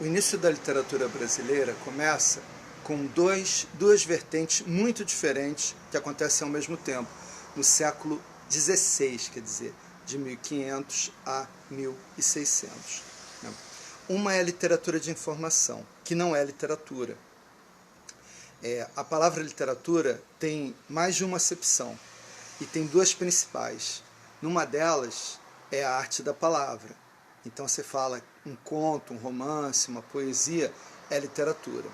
O início da literatura brasileira começa com duas vertentes muito diferentes que acontecem ao mesmo tempo, no século XVI, quer dizer, de 1500 a 1600. Uma é a literatura de informação, que não é literatura. A palavra literatura tem mais de uma acepção, e tem duas principais. Numa delas é a arte da palavra. Então você fala um conto, um romance, uma poesia, é literatura.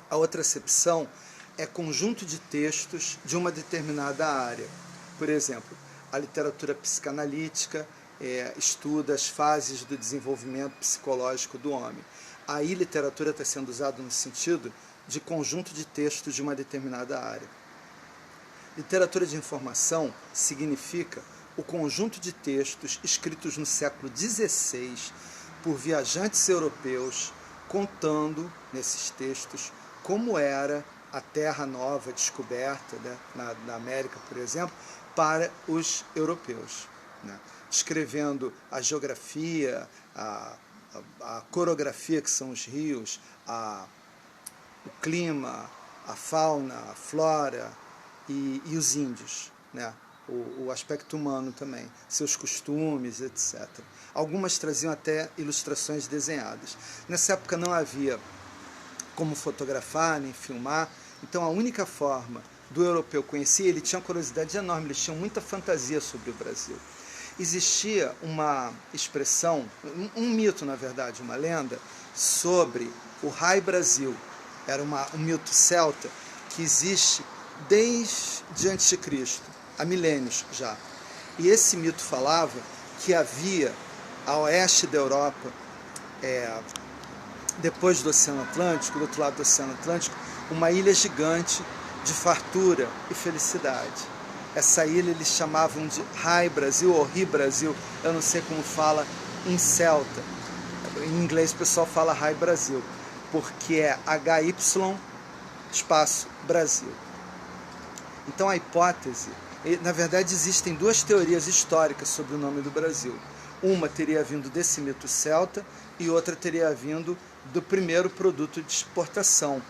A outra acepção é conjunto de textos de uma determinada área. Por exemplo, a literatura psicanalítica estuda as fases do desenvolvimento psicológico do homem. Aí literatura está sendo usada no sentido de conjunto de textos de uma determinada área. Literatura de informação significa o conjunto de textos escritos no século XVI por viajantes europeus, contando nesses textos como era a terra nova descoberta, né, na América, por exemplo, para os europeus, né, descrevendo a geografia, a corografia, que são os rios, o clima, a fauna, a flora e os índios, né? O aspecto humano também, seus costumes, etc. Algumas traziam até ilustrações desenhadas. Nessa época não havia como fotografar nem filmar, então a única forma do europeu conhecer, ele tinha uma curiosidade enorme, eles tinham muita fantasia sobre o Brasil. Existia uma expressão, um mito na verdade, uma lenda, sobre o Rai Brasil. Era um mito celta que existe desde antes de Cristo, há milênios já. E esse mito falava que havia, a oeste da Europa, depois do Oceano Atlântico, do outro lado do Oceano Atlântico, uma ilha gigante de fartura e felicidade. Essa ilha eles chamavam de Rai Brasil ou Ri Brasil, eu não sei como fala em celta. Em inglês o pessoal fala Rai Brasil, porque é HY espaço Brasil. Então a hipótese, na verdade existem duas teorias históricas sobre o nome do Brasil. Uma teria vindo desse mito celta e outra teria vindo do primeiro produto de exportação.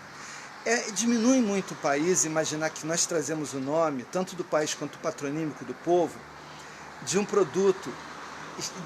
Diminui muito o país imaginar que nós trazemos o nome, tanto do país quanto patronímico do povo, de um produto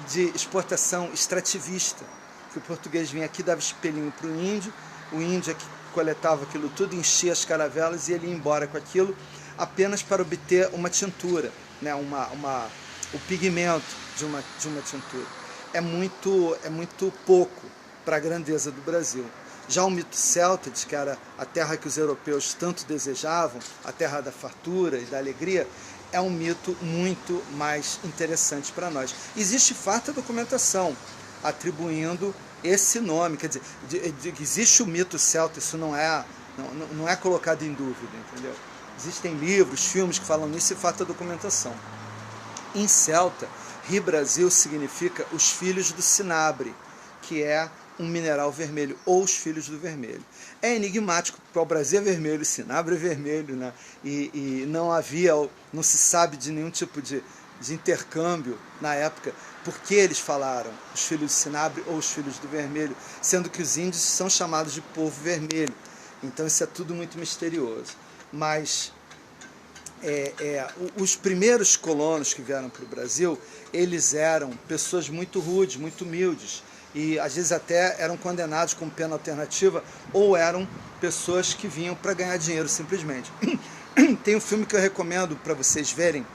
de exportação extrativista, que o português vinha aqui, dava espelhinho para o índio é que coletava aquilo tudo, enchia as caravelas e ele ia embora com aquilo, apenas para obter uma tintura, né, o pigmento de uma tintura. É muito pouco para a grandeza do Brasil. Já o mito celta, de que era a terra que os europeus tanto desejavam, a terra da fartura e da alegria, é um mito muito mais interessante para nós. Existe farta documentação atribuindo esse nome, quer dizer, existe o mito celta, isso não é colocado em dúvida, entendeu? Existem livros, filmes que falam nisso e farta documentação. Em celta, Ri Brasil significa os filhos do cinabre, que é um mineral vermelho, ou os filhos do vermelho. É enigmático, porque o Brasil é vermelho, o cinabre é vermelho, né? E não se sabe de nenhum tipo de intercâmbio na época, porque eles falaram os filhos do cinabre ou os filhos do vermelho, sendo que os índios são chamados de povo vermelho. Então isso é tudo muito misterioso. Mas os primeiros colonos que vieram para o Brasil, eles eram pessoas muito rudes, muito humildes, e às vezes até eram condenados como pena alternativa, ou eram pessoas que vinham para ganhar dinheiro simplesmente. Tem um filme que eu recomendo para vocês verem,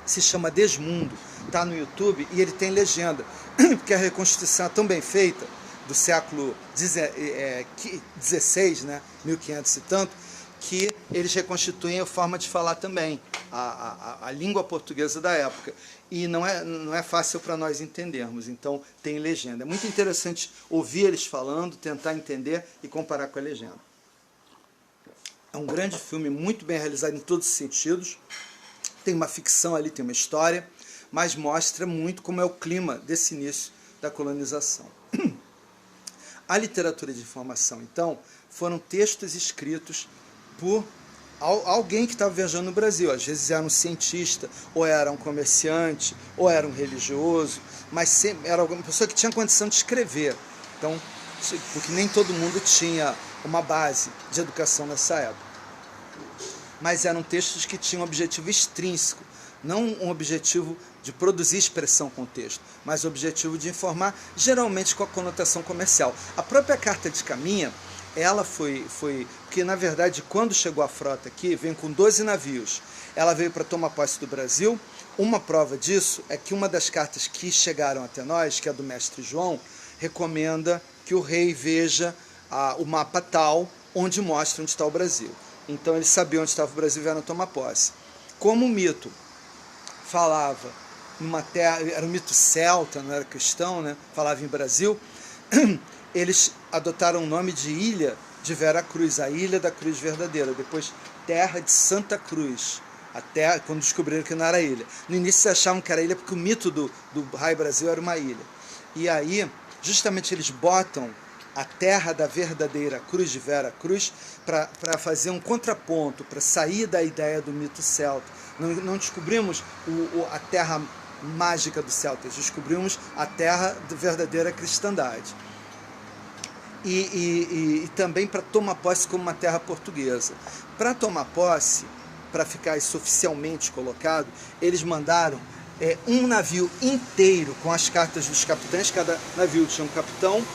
se chama Desmundo, está no YouTube, e ele tem legenda, porque a reconstituição é tão bem feita, do século XVI, né, 1500 e tanto, que eles reconstituem a forma de falar também, a língua portuguesa da época. E não é fácil para nós entendermos, então tem legenda. É muito interessante ouvir eles falando, tentar entender e comparar com a legenda. É um grande filme, muito bem realizado em todos os sentidos. Tem uma ficção ali, tem uma história, mas mostra muito como é o clima desse início da colonização. A literatura de informação, então, foram textos escritos por alguém que estava viajando no Brasil. Às vezes era um cientista, ou era um comerciante, ou era um religioso, mas sempre era alguma pessoa que tinha condição de escrever. Então, porque nem todo mundo tinha uma base de educação nessa época. Mas eram textos que tinham um objetivo extrínseco, não um objetivo de produzir expressão com o texto, mas o objetivo de informar, geralmente com a conotação comercial. A própria Carta de Caminha, ela foi porque na verdade quando chegou a frota aqui, veio com 12 navios, ela veio para tomar posse do Brasil. Uma prova disso é que uma das cartas que chegaram até nós, que é do mestre João, recomenda que o rei veja o mapa tal, onde mostra onde está o Brasil. Então eles sabiam onde estava o Brasil e vieram tomar posse. Como o mito falava numa terra, era um mito celta, não era cristão, né? Falava em Brasil, eles adotaram o nome de Ilha de Vera Cruz, a Ilha da Cruz Verdadeira, depois Terra de Santa Cruz, até quando descobriram que não era ilha. No início se achavam que era ilha porque o mito do Raio Brasil era uma ilha. E aí, justamente eles botam a terra da verdadeira cruz de Vera Cruz para fazer um contraponto, para sair da ideia do mito celta. Não descobrimos a terra mágica dos celtas, descobrimos a terra da verdadeira cristandade. E também para tomar posse como uma terra portuguesa. Para tomar posse, para ficar isso oficialmente colocado, eles mandaram um navio inteiro com as cartas dos capitães. Cada navio tinha um capitão.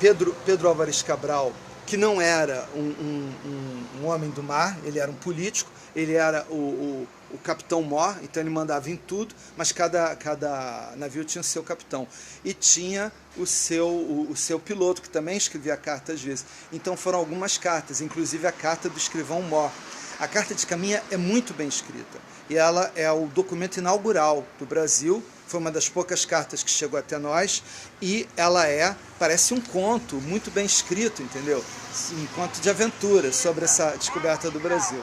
Pedro Álvares Cabral, que não era um homem do mar, ele era um político, ele era o capitão-mor, então ele mandava em tudo, mas cada navio tinha o seu capitão. E tinha o seu piloto, que também escrevia a carta às vezes. Então foram algumas cartas, inclusive a carta do escrivão-mor. A Carta de Caminha é muito bem escrita, e ela é o documento inaugural do Brasil. Foi uma das poucas cartas que chegou até nós, e ela parece um conto muito bem escrito, entendeu? Um conto de aventura sobre essa descoberta do Brasil.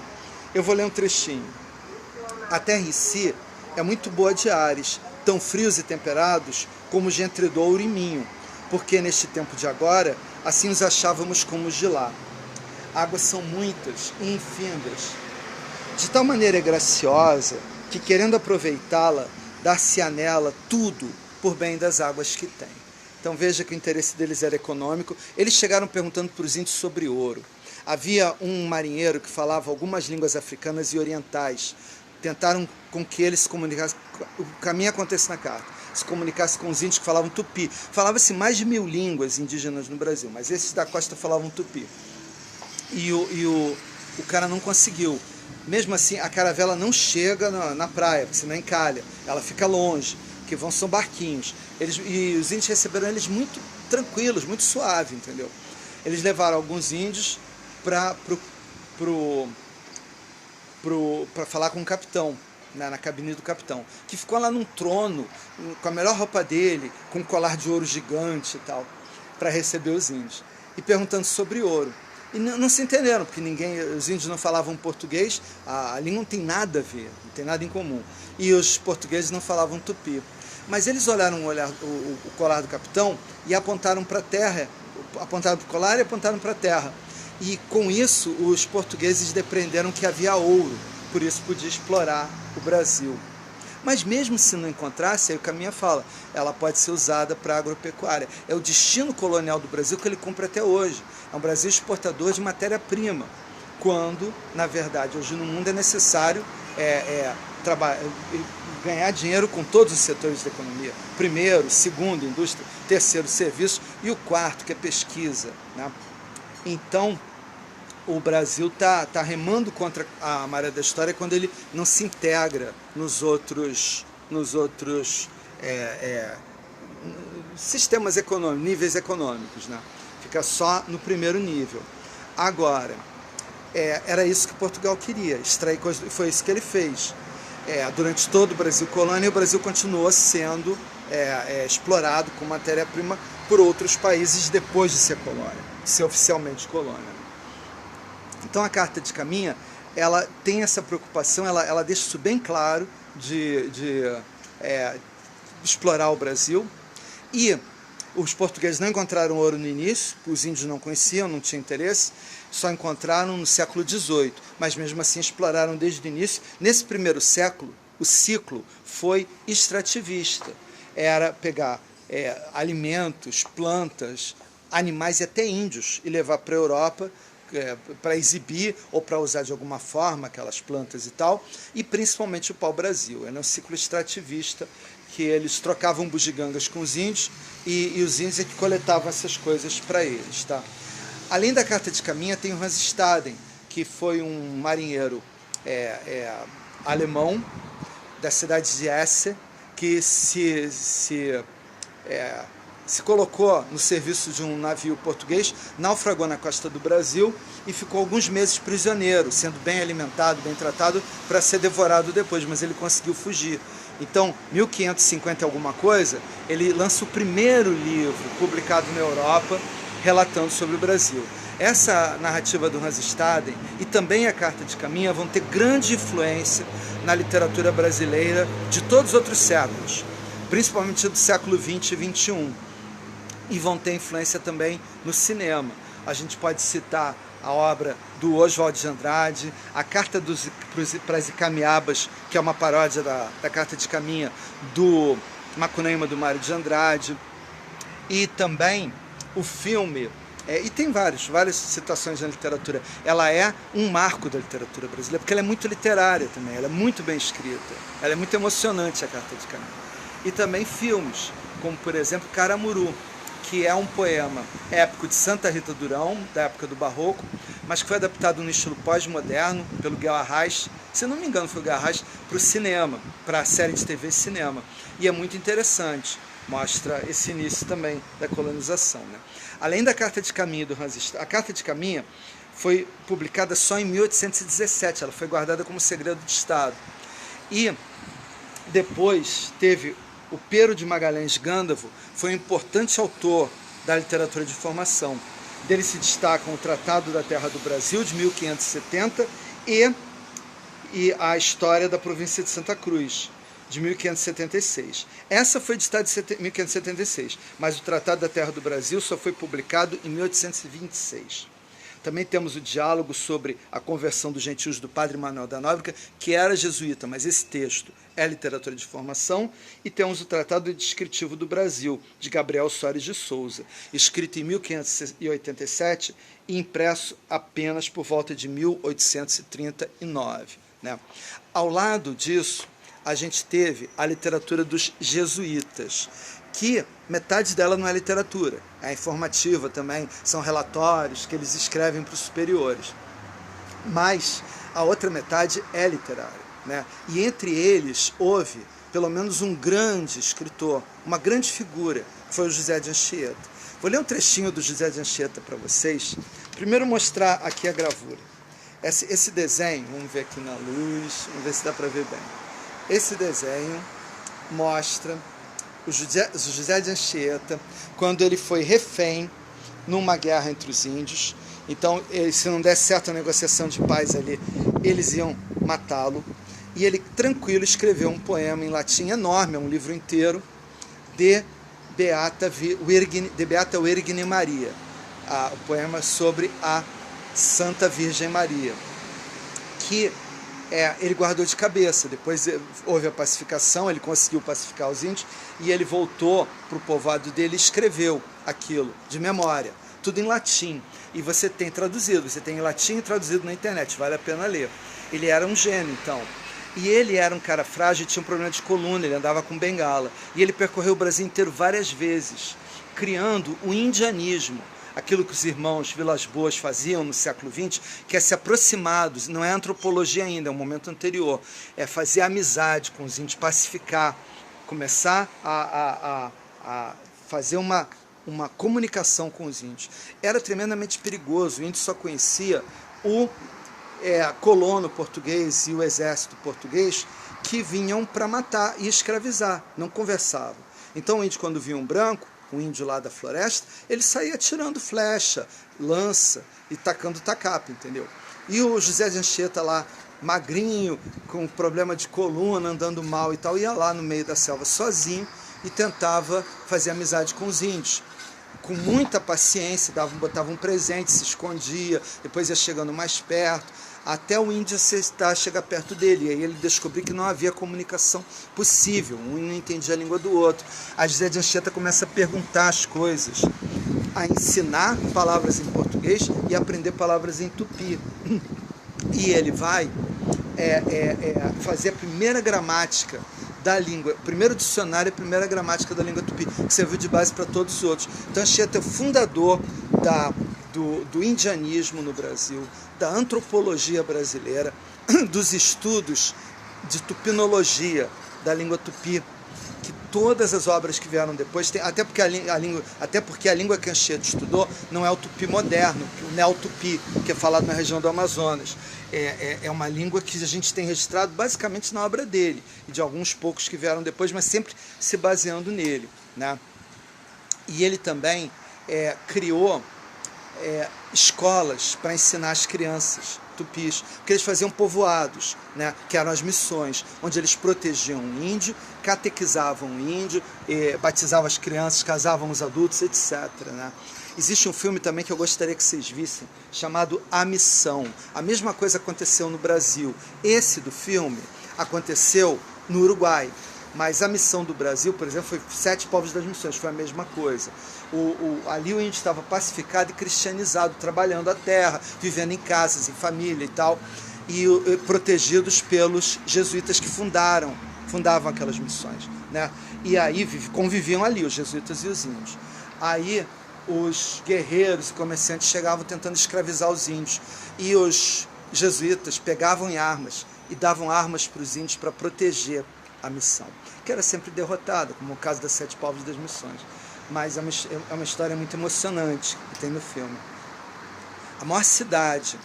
Eu vou ler um trechinho. A terra em si é muito boa de ares, tão frios e temperados como os de Entre Douro e Minho, porque neste tempo de agora, assim os achávamos como os de lá. Águas são muitas e infindas, de tal maneira graciosa que, querendo aproveitá-la, dar-se-á nela tudo por bem das águas que tem. Então veja que o interesse deles era econômico. Eles chegaram perguntando para os índios sobre ouro. Havia um marinheiro que falava algumas línguas africanas e orientais. Tentaram com que ele se comunicasse, o caminho acontece na carta, se comunicasse com os índios que falavam tupi. Falava-se mais de 1000 línguas indígenas no Brasil, mas esses da costa falavam tupi. E o cara não conseguiu. Mesmo assim, a caravela não chega na praia, porque senão encalha. Ela fica longe, que são barquinhos. E os índios receberam eles muito tranquilos, muito suave, entendeu? Eles levaram alguns índios para falar com o capitão, na cabine do capitão, que ficou lá num trono, com a melhor roupa dele, com um colar de ouro gigante e tal, para receber os índios. E perguntando sobre ouro. E não se entenderam, porque os índios não falavam português, a língua não tem nada a ver, não tem nada em comum. E os portugueses não falavam tupi. Mas eles olharam o colar do capitão e apontaram para a terra, apontaram para o colar e apontaram para a terra. E com isso os portugueses depreenderam que havia ouro, por isso podia explorar o Brasil. Mas mesmo se não encontrasse, aí o Caminha fala, ela pode ser usada para agropecuária. É o destino colonial do Brasil que ele cumpre até hoje. É um Brasil exportador de matéria-prima, quando, na verdade, hoje no mundo é necessário ganhar dinheiro com todos os setores da economia. Primeiro, segundo, indústria, terceiro, serviço, e o quarto, que é pesquisa, né? Então, o Brasil está remando contra a maré da história quando ele não se integra nos outros sistemas econômicos, níveis econômicos, né? Fica só no primeiro nível. Agora, era isso que Portugal queria, extrair coisas, e foi isso que ele fez. Durante todo o Brasil colônia, o Brasil continuou sendo explorado com matéria-prima por outros países depois de ser colônia, de ser oficialmente colônia. Então a Carta de Caminha, ela tem essa preocupação, ela deixa isso bem claro de explorar o Brasil. E os portugueses não encontraram ouro no início, os índios não conheciam, não tinham interesse, só encontraram no século XVIII, mas mesmo assim exploraram desde o início. Nesse primeiro século, o ciclo foi extrativista, era pegar alimentos, plantas, animais e até índios e levar para a Europa para exibir ou para usar de alguma forma aquelas plantas e tal, e principalmente o pau-brasil. Era um ciclo extrativista que eles trocavam bugigangas com os índios e os índios é que coletavam essas coisas para eles. Tá? Além da Carta de Caminha, tem o Hans Staden, que foi um marinheiro alemão da cidade de Essen, que se colocou no serviço de um navio português, naufragou na costa do Brasil e ficou alguns meses prisioneiro, sendo bem alimentado, bem tratado, para ser devorado depois, mas ele conseguiu fugir. Então, 1550 alguma coisa, ele lança o primeiro livro publicado na Europa relatando sobre o Brasil. Essa narrativa do Hans Staden e também a Carta de Caminha vão ter grande influência na literatura brasileira de todos os outros séculos, principalmente do século XX e XXI, e vão ter influência também no cinema. A gente pode citar a obra do Oswald de Andrade, a Carta para as Icamiabas, que é uma paródia da Carta de Caminha, do Macunaíma do Mário de Andrade, e também o filme, e tem várias citações na literatura. Ela é um marco da literatura brasileira, porque ela é muito literária também, ela é muito bem escrita, ela é muito emocionante, a Carta de Caminha. E também filmes, como por exemplo Caramuru, que é um poema épico de Santa Rita Durão, da época do Barroco, mas que foi adaptado no estilo pós-moderno pelo Guel Arraes, se não me engano foi o Guel Arraes, para o cinema, para a série de TV Cinema. E é muito interessante, mostra esse início também da colonização. Né? Além da Carta de Caminha do Hans Staden, a Carta de Caminha foi publicada só em 1817, ela foi guardada como segredo de Estado. E depois teve o Pero de Magalhães Gândavo, foi um importante autor da literatura de formação. Dele se destacam o Tratado da Terra do Brasil, de 1570, e a História da Província de Santa Cruz, de 1576. Essa foi editada em 1576, mas o Tratado da Terra do Brasil só foi publicado em 1826. Também temos o diálogo sobre a conversão dos gentios do padre Manuel da Nóbrega, que era jesuíta, mas esse texto é literatura de formação. E temos o Tratado Descritivo do Brasil, de Gabriel Soares de Souza, escrito em 1587 e impresso apenas por volta de 1839. Né? Ao lado disso, a gente teve a literatura dos jesuítas, que metade dela não é literatura, é informativa também, são relatórios que eles escrevem para os superiores. Mas a outra metade é literária. Né? E entre eles houve pelo menos um grande escritor, uma grande figura, que foi o José de Anchieta. Vou ler um trechinho do José de Anchieta para vocês. Primeiro mostrar aqui a gravura. Esse desenho, vamos ver aqui na luz, vamos ver se dá para ver bem. Esse desenho mostra o José de Anchieta, quando ele foi refém numa guerra entre os índios. Então, se não desse certo a negociação de paz ali, eles iam matá-lo. E ele, tranquilo, escreveu um poema em latim enorme, é um livro inteiro, de Beata Virgine Maria, o poema sobre a Santa Virgem Maria, que ele guardou de cabeça. Depois houve a pacificação, ele conseguiu pacificar os índios, e ele voltou para o povoado dele e escreveu aquilo, de memória, tudo em latim. E você tem traduzido, você tem em latim traduzido na internet, vale a pena ler. Ele era um gênio, então. E ele era um cara frágil, tinha um problema de coluna, ele andava com bengala. E ele percorreu o Brasil inteiro várias vezes, criando o indianismo, aquilo que os irmãos Vilas Boas faziam no século XX, que é se aproximar, não é antropologia ainda, é um momento anterior, é fazer amizade com os índios, pacificar, começar a fazer uma comunicação com os índios. Era tremendamente perigoso, o índio só conhecia o colono português e o exército português, que vinham para matar e escravizar, não conversavam. Então o índio, quando via um branco, um índio lá da floresta, ele saía atirando flecha, lança e tacando tacape, entendeu? E o José de Anchieta lá, magrinho, com problema de coluna, andando mal e tal, ia lá no meio da selva sozinho e tentava fazer amizade com os índios. Com muita paciência, botava um presente, se escondia, depois ia chegando mais perto, até o índio chegar perto dele. E aí ele descobriu que não havia comunicação possível, um não entendia a língua do outro. A José de Anchieta começa a perguntar as coisas a ensinar palavras em português e aprender palavras em tupi. E ele vai fazer a primeira gramática da língua, o primeiro dicionário e a primeira gramática da língua tupi, que serviu de base para todos os outros. Então Anchieta é o fundador do indianismo no Brasil, da antropologia brasileira, dos estudos de tupinologia da língua tupi, que todas as obras que vieram depois, até porque a língua que Anchieta estudou não é o tupi moderno, o neo-tupi, que é falado na região do Amazonas. É uma língua que a gente tem registrado basicamente na obra dele, e de alguns poucos que vieram depois, mas sempre se baseando nele, né? E ele também criou escolas para ensinar as crianças tupis, porque eles faziam povoados, né, que eram as missões, onde eles protegiam o índio, catequizavam o índio, batizavam as crianças, casavam os adultos, etc., né? Existe um filme também que eu gostaria que vocês vissem, chamado A Missão. A mesma coisa aconteceu no Brasil. Esse do filme aconteceu no Uruguai, mas a missão do Brasil, por exemplo, foi 7 povos das missões, foi a mesma coisa. Ali o índio estava pacificado e cristianizado, trabalhando a terra, vivendo em casas, em família e tal, e protegidos pelos jesuítas que fundavam aquelas missões, né? E aí conviviam ali os jesuítas e os índios. Aí os guerreiros e comerciantes chegavam tentando escravizar os índios, e os jesuítas pegavam em armas e davam armas para os índios para proteger a missão, que era sempre derrotada, como o caso das 7 povos das missões. Mas é uma história muito emocionante que tem no filme. A maior cidade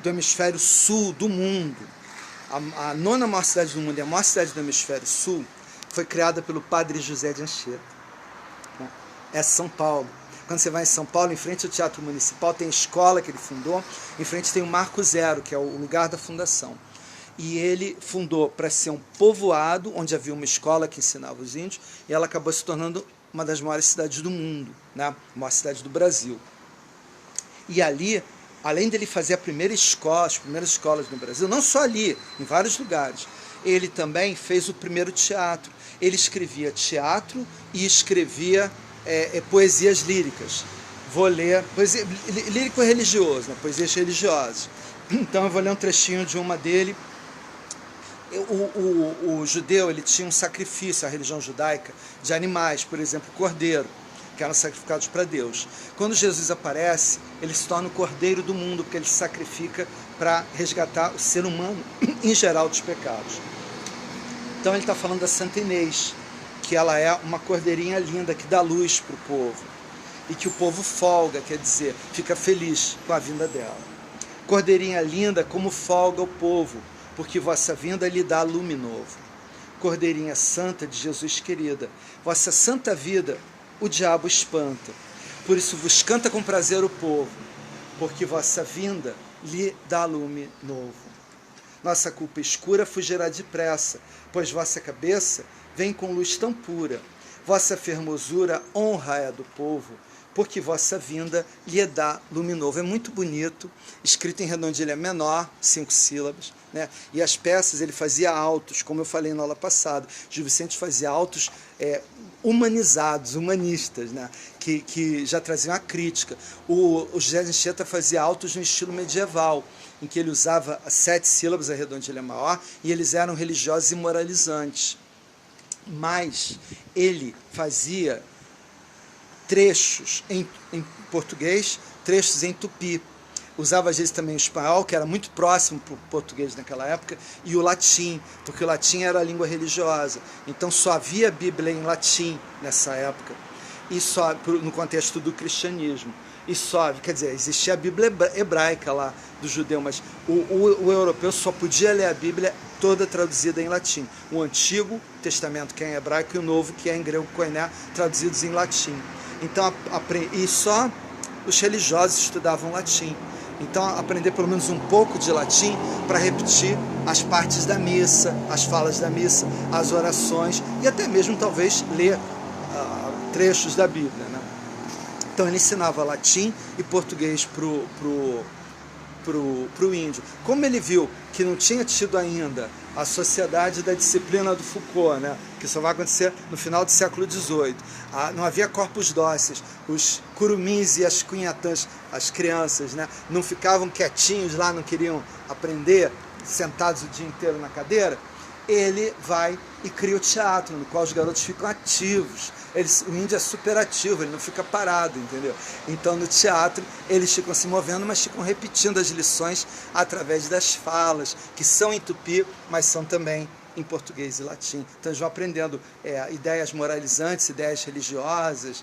do hemisfério sul do mundo, a 9ª maior cidade do mundo e a maior cidade do hemisfério sul, foi criada pelo padre José de Anchieta. É São Paulo. Quando você vai em São Paulo, em frente ao Teatro Municipal, tem a escola que ele fundou, em frente tem o Marco Zero, que é o lugar da fundação. E ele fundou para ser um povoado, onde havia uma escola que ensinava os índios, e ela acabou se tornando uma das maiores cidades do mundo, né? A maior cidade do Brasil. E ali, além dele fazer a primeira escola, as primeiras escolas no Brasil, não só ali, em vários lugares, ele também fez o primeiro teatro. Ele escrevia teatro e escrevia poesias líricas. Vou ler lírico religioso, né? Poesias religiosas. Então eu vou ler um trechinho de uma dele. O judeu, ele tinha um sacrifício, a religião judaica, de animais, por exemplo, cordeiro, que eram sacrificados para Deus. Quando Jesus aparece, ele se torna o cordeiro do mundo, porque ele se sacrifica para resgatar o ser humano, em geral, dos pecados. Então ele está falando da Santa Inês, que ela é uma cordeirinha linda que dá luz para o povo, e que o povo folga, quer dizer, fica feliz com a vinda dela. Cordeirinha linda, como folga o povo, porque vossa vinda lhe dá lume novo. Cordeirinha santa de Jesus querida, vossa santa vida o diabo espanta. Por isso vos canta com prazer o povo, porque vossa vinda lhe dá lume novo. Nossa culpa escura fugirá depressa, pois vossa cabeça vem com luz tão pura. Vossa fermosura honra é do povo, porque vossa vinda lhe dá lume novo. É muito bonito, escrito em redondilha menor, 5 sílabas, né? E as peças ele fazia autos, como eu falei na aula passada. Gil Vicente fazia autos humanizados, humanistas, né? Que já traziam a crítica. O José de Anchieta fazia autos no estilo medieval, em que ele usava 7 sílabas, a redondilha maior, e eles eram religiosos e moralizantes. Mas ele fazia trechos em português, trechos em tupi. Usava às vezes também o espanhol, que era muito próximo para o português naquela época, e o latim, porque o latim era a língua religiosa. Então só havia Bíblia em latim nessa época, e só no contexto do cristianismo. E só, quer dizer, existia a Bíblia hebraica lá do judeu, mas o europeu só podia ler a Bíblia toda traduzida em latim. O Antigo Testamento, que é em hebraico, e o Novo, que é em grego koiné, traduzidos em latim. Então, e só os religiosos estudavam latim. Então, aprender pelo menos um pouco de latim para repetir as partes da missa, as falas da missa, as orações, e até mesmo, talvez, ler trechos da Bíblia, né? Então, ele ensinava latim e português pro índio. Como ele viu que não tinha tido ainda a sociedade da disciplina do Foucault, né? que só vai acontecer no final do século XVIII. Não havia corpos dóceis, os curumins e as cunhatãs, as crianças, né, não ficavam quietinhos lá, não queriam aprender, sentados o dia inteiro na cadeira. Ele vai e cria o teatro, no qual os garotos ficam ativos. O índio é super ativo, ele não fica parado, entendeu? Então, no teatro, eles ficam se movendo, mas ficam repetindo as lições através das falas, que são em tupi, mas são também em português e latim. Então, eles vão aprendendo ideias moralizantes, ideias religiosas,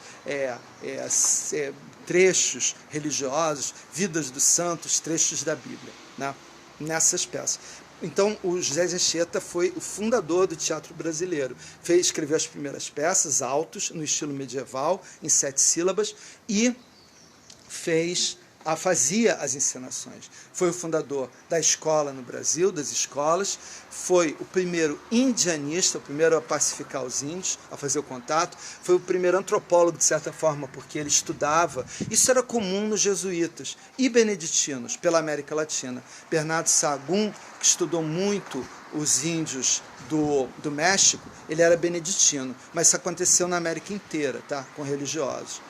trechos religiosos, vidas dos santos, trechos da Bíblia, né, nessas peças. Então, o José de Anchieta foi o fundador do teatro brasileiro. Escreveu as primeiras peças, autos, no estilo medieval, em 7 sílabas, e fazia as encenações. Foi o fundador da escola no Brasil, das escolas, foi o primeiro indianista, o primeiro a pacificar os índios, a fazer o contato, foi o primeiro antropólogo, de certa forma, porque ele estudava. Isso era comum nos jesuítas e beneditinos pela América Latina. Bernardo Sahagún, que estudou muito os índios do México, ele era beneditino, mas isso aconteceu na América inteira, tá? Com religiosos.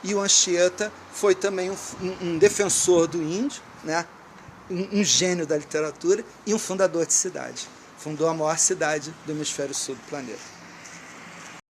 E o Anchieta foi também um defensor do índio, né? Um gênio da literatura e um fundador de cidade. Fundou a maior cidade do hemisfério sul do planeta.